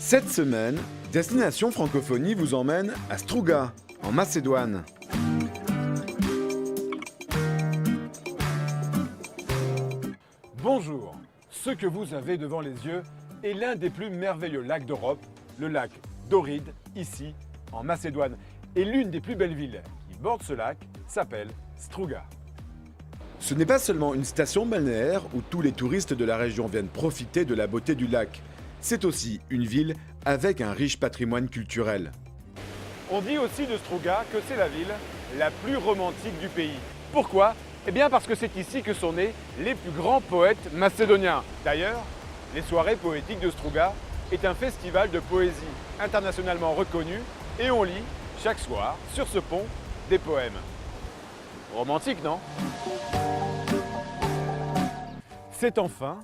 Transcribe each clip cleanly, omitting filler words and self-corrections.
Cette semaine, Destination Francophonie vous emmène à Struga, en Macédoine. Bonjour, ce que vous avez devant les yeux est l'un des plus merveilleux lacs d'Europe, le lac d'Ohrid, ici, en Macédoine. Et l'une des plus belles villes qui borde ce lac s'appelle Struga. Ce n'est pas seulement une station balnéaire où tous les touristes de la région viennent profiter de la beauté du lac. C'est aussi une ville avec un riche patrimoine culturel. On dit aussi de Struga que c'est la ville la plus romantique du pays. Pourquoi ? Eh bien parce que c'est ici que sont nés les plus grands poètes macédoniens. D'ailleurs, les soirées poétiques de Struga est un festival de poésie internationalement reconnu et on lit chaque soir sur ce pont des poèmes. Romantique, non ? C'est enfin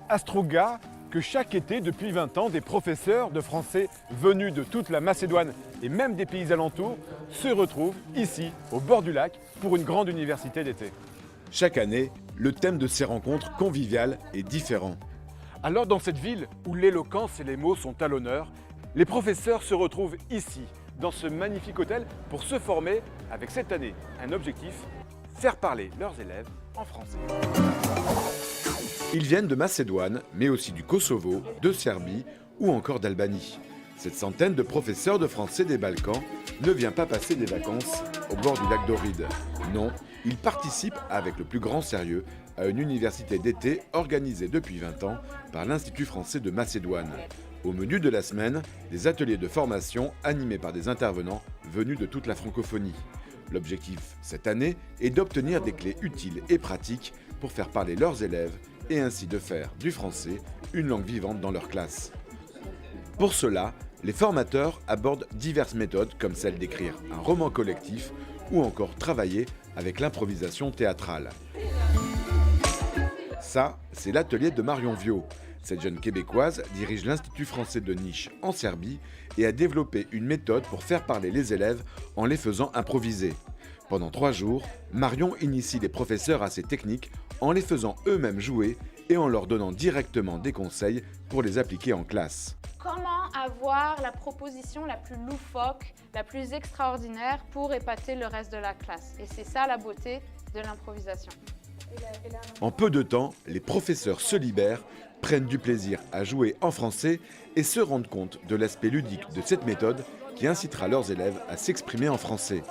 à Struga que chaque été, depuis 20 ans, des professeurs de français venus de toute la Macédoine et même des pays alentours se retrouvent ici, au bord du lac, pour une grande université d'été. Chaque année, le thème de ces rencontres conviviales est différent. Alors dans cette ville où l'éloquence et les mots sont à l'honneur, les professeurs se retrouvent ici, dans ce magnifique hôtel, pour se former avec cette année un objectif, faire parler leurs élèves en français. Ils viennent de Macédoine, mais aussi du Kosovo, de Serbie ou encore d'Albanie. Cette centaine de professeurs de français des Balkans ne vient pas passer des vacances au bord du lac d'Ohrid. Non, ils participent avec le plus grand sérieux à une université d'été organisée depuis 20 ans par l'Institut français de Macédoine. Au menu de la semaine, des ateliers de formation animés par des intervenants venus de toute la francophonie. L'objectif cette année est d'obtenir des clés utiles et pratiques pour faire parler leurs élèves et ainsi de faire du français une langue vivante dans leur classe. Pour cela, les formateurs abordent diverses méthodes comme celle d'écrire un roman collectif ou encore travailler avec l'improvisation théâtrale. Ça, c'est l'atelier de Marion Viau. Cette jeune Québécoise dirige l'Institut français de Niš en Serbie et a développé une méthode pour faire parler les élèves en les faisant improviser. Pendant 3 jours, Marion initie les professeurs à ces techniques en les faisant eux-mêmes jouer et en leur donnant directement des conseils pour les appliquer en classe. Comment avoir la proposition la plus loufoque, la plus extraordinaire pour épater le reste de la classe? Et c'est ça la beauté de l'improvisation. En peu de temps, les professeurs se libèrent, prennent du plaisir à jouer en français et se rendent compte de l'aspect ludique de cette méthode qui incitera leurs élèves à s'exprimer en français.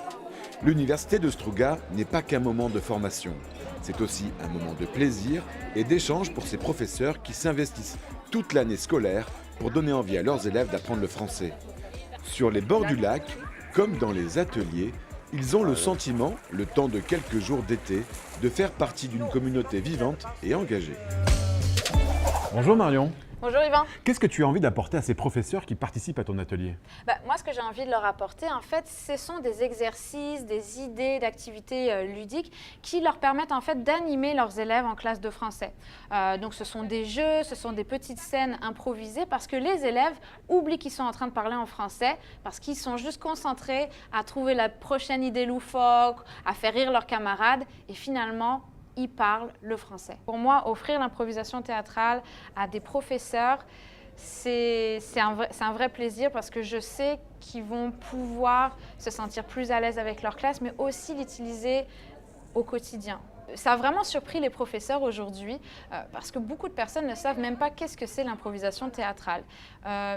L'université de Struga n'est pas qu'un moment de formation. C'est aussi un moment de plaisir et d'échange pour ces professeurs qui s'investissent toute l'année scolaire pour donner envie à leurs élèves d'apprendre le français. Sur les bords du lac, comme dans les ateliers, ils ont le sentiment, le temps de quelques jours d'été, de faire partie d'une communauté vivante et engagée. Bonjour Marion. Bonjour Yvan. Qu'est-ce que tu as envie d'apporter à ces professeurs qui participent à ton atelier ? Moi, ce que j'ai envie de leur apporter, en fait, ce sont des exercices, des idées d'activités ludiques qui leur permettent en fait d'animer leurs élèves en classe de français. Donc, ce sont des jeux, ce sont des petites scènes improvisées parce que les élèves oublient qu'ils sont en train de parler en français parce qu'ils sont juste concentrés à trouver la prochaine idée loufoque, à faire rire leurs camarades et finalement, ils parlent le français. Pour moi, offrir l'improvisation théâtrale à des professeurs, c'est un vrai plaisir parce que je sais qu'ils vont pouvoir se sentir plus à l'aise avec leur classe, mais aussi l'utiliser au quotidien. Ça a vraiment surpris les professeurs aujourd'hui parce que beaucoup de personnes ne savent même pas qu'est-ce que c'est l'improvisation théâtrale.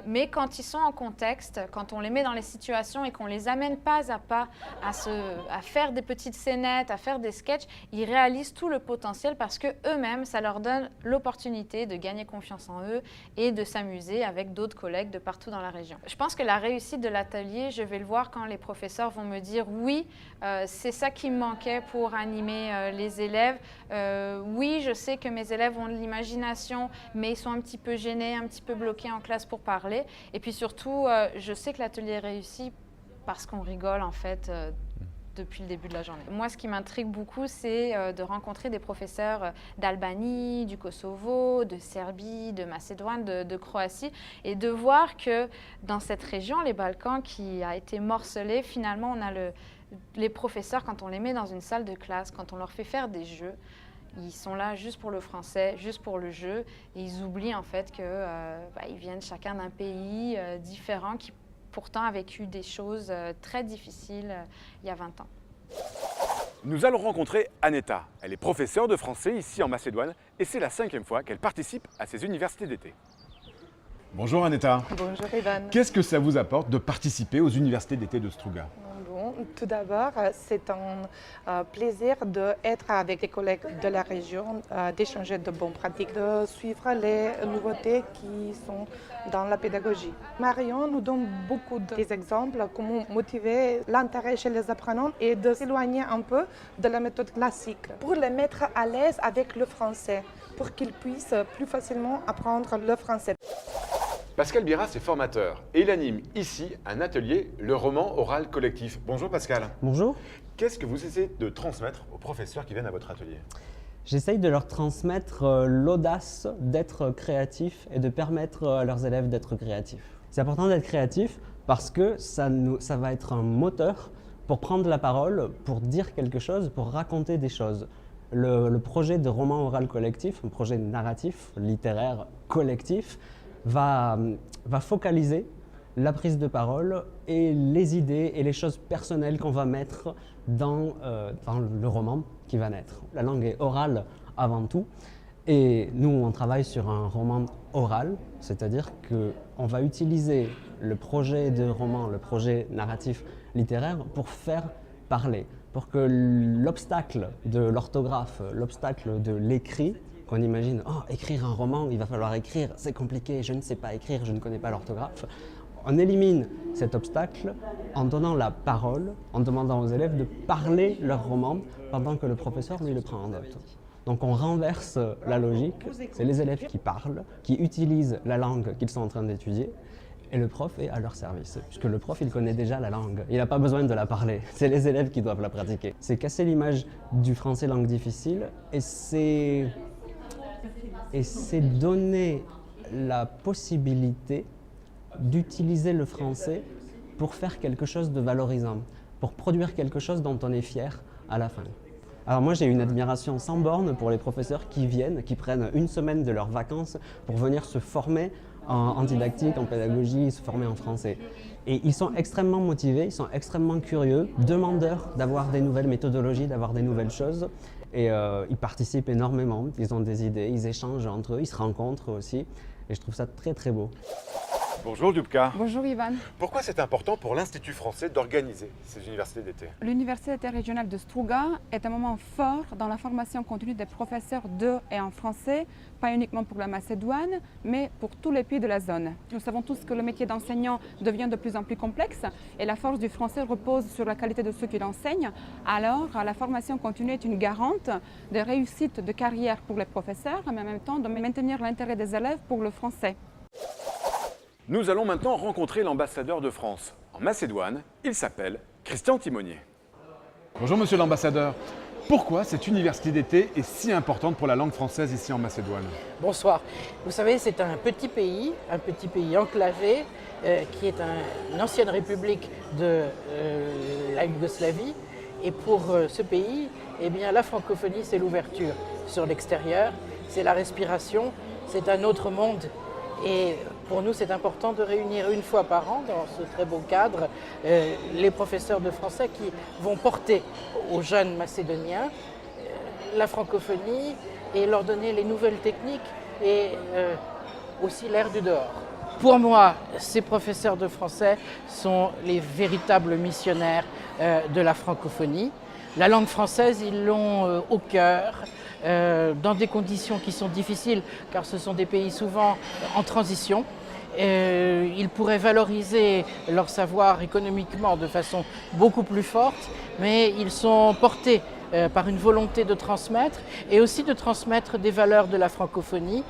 Mais quand ils sont en contexte, quand on les met dans les situations et qu'on les amène pas à pas à faire des petites scénettes, à faire des sketchs, ils réalisent tout le potentiel parce que eux-mêmes, ça leur donne l'opportunité de gagner confiance en eux et de s'amuser avec d'autres collègues de partout dans la région. Je pense que la réussite de l'atelier, je vais le voir quand les professeurs vont me dire oui, c'est ça qui me manquait pour animer les élèves. Oui, je sais que mes élèves ont de l'imagination, mais ils sont un petit peu gênés, un petit peu bloqués en classe pour parler. Et puis surtout, je sais que l'atelier est réussi parce qu'on rigole en fait depuis le début de la journée. Moi, ce qui m'intrigue beaucoup, c'est de rencontrer des professeurs d'Albanie, du Kosovo, de Serbie, de Macédoine, de Croatie, et de voir que dans cette région, les Balkans, qui a été morcelée, finalement, on a les professeurs, quand on les met dans une salle de classe, quand on leur fait faire des jeux, Ils sont là juste pour le français, juste pour le jeu, et ils oublient en fait qu'ils viennent chacun d'un pays différent qui pourtant a vécu des choses très difficiles il y a 20 ans. Nous allons rencontrer Aneta. Elle est professeure de français ici en Macédoine et c'est la 5e fois qu'elle participe à ces universités d'été. Bonjour Aneta. Bonjour Ivan. Qu'est-ce que ça vous apporte de participer aux universités d'été de Struga? Bon, tout d'abord, c'est un plaisir d'être avec des collègues de la région, d'échanger de bonnes pratiques, de suivre les nouveautés qui sont dans la pédagogie. Marion nous donne beaucoup d'exemples, comment motiver l'intérêt chez les apprenants et de s'éloigner un peu de la méthode classique pour les mettre à l'aise avec le français, pour qu'ils puissent plus facilement apprendre le français. Pascal Biras est formateur et il anime ici un atelier, le roman oral collectif. Bonjour Pascal. Bonjour. Qu'est-ce que vous essayez de transmettre aux professeurs qui viennent à votre atelier? J'essaye de leur transmettre l'audace d'être créatif et de permettre à leurs élèves d'être créatifs. C'est important d'être créatif parce que ça va être un moteur pour prendre la parole, pour dire quelque chose, pour raconter des choses. Le projet de roman oral collectif, un projet narratif, littéraire, collectif, va focaliser la prise de parole et les idées et les choses personnelles qu'on va mettre dans le roman qui va naître. La langue est orale avant tout et nous on travaille sur un roman oral, c'est-à-dire qu'on va utiliser le projet de roman, le projet narratif littéraire pour faire parler, pour que l'obstacle de l'orthographe, l'obstacle de l'écrit, qu'on imagine, oh, écrire un roman, il va falloir écrire, c'est compliqué, je ne sais pas écrire, je ne connais pas l'orthographe. On élimine cet obstacle en donnant la parole, en demandant aux élèves de parler leur roman pendant que le professeur lui le prend en note. Donc on renverse la logique, c'est les élèves qui parlent, qui utilisent la langue qu'ils sont en train d'étudier, et le prof est à leur service, puisque le prof, il connaît déjà la langue, il n'a pas besoin de la parler, c'est les élèves qui doivent la pratiquer. C'est casser l'image du français langue difficile, et c'est donner la possibilité d'utiliser le français pour faire quelque chose de valorisant, pour produire quelque chose dont on est fier à la fin. Alors moi j'ai une admiration sans borne pour les professeurs qui viennent, qui prennent une semaine de leurs vacances pour venir se former en didactique, en pédagogie, se former en français. Et ils sont extrêmement motivés, ils sont extrêmement curieux, demandeurs d'avoir des nouvelles méthodologies, d'avoir des nouvelles choses. Et ils participent énormément, ils ont des idées, ils échangent entre eux, ils se rencontrent aussi. Et je trouve ça très très beau. Bonjour Dubka. Bonjour Ivan. Pourquoi c'est important pour l'Institut français d'organiser ces universités d'été? L'Université interrégionale de Struga est un moment fort dans la formation continue des professeurs de et en français, pas uniquement pour la Macédoine, mais pour tous les pays de la zone. Nous savons tous que le métier d'enseignant devient de plus en plus complexe et la force du français repose sur la qualité de ceux qui l'enseignent. Alors, la formation continue est une garante de réussite de carrière pour les professeurs, mais en même temps de maintenir l'intérêt des élèves pour le français. Nous allons maintenant rencontrer l'ambassadeur de France en Macédoine. Il s'appelle Christian Timonier. Bonjour monsieur l'ambassadeur. Pourquoi cette université d'été est si importante pour la langue française ici en Macédoine? Bonsoir. Vous savez, c'est un petit pays enclavé, qui est une ancienne république de la Yougoslavie. Et pour ce pays, eh bien, la francophonie, c'est l'ouverture sur l'extérieur, c'est la respiration, c'est un autre monde. Et pour nous, c'est important de réunir une fois par an, dans ce très beau cadre, les professeurs de français qui vont porter aux jeunes macédoniens la francophonie et leur donner les nouvelles techniques et aussi l'air du dehors. Pour moi, ces professeurs de français sont les véritables missionnaires de la francophonie. La langue française, ils l'ont au cœur. Dans des conditions qui sont difficiles, car ce sont des pays souvent en transition. Ils pourraient valoriser leur savoir économiquement de façon beaucoup plus forte, mais ils sont portés par une volonté de transmettre et aussi de transmettre des valeurs de la francophonie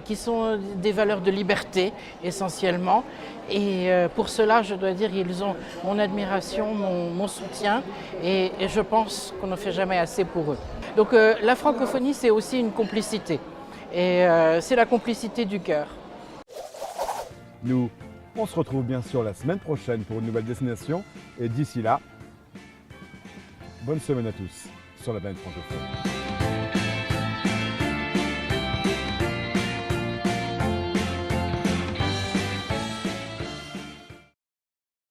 qui sont des valeurs de liberté essentiellement. Et pour cela, je dois dire, ils ont mon admiration, mon soutien et je pense qu'on ne fait jamais assez pour eux. Donc la francophonie, c'est aussi une complicité et c'est la complicité du cœur. Nous, on se retrouve bien sûr la semaine prochaine pour une nouvelle destination. Et d'ici là, bonne semaine à tous sur la planète francophone.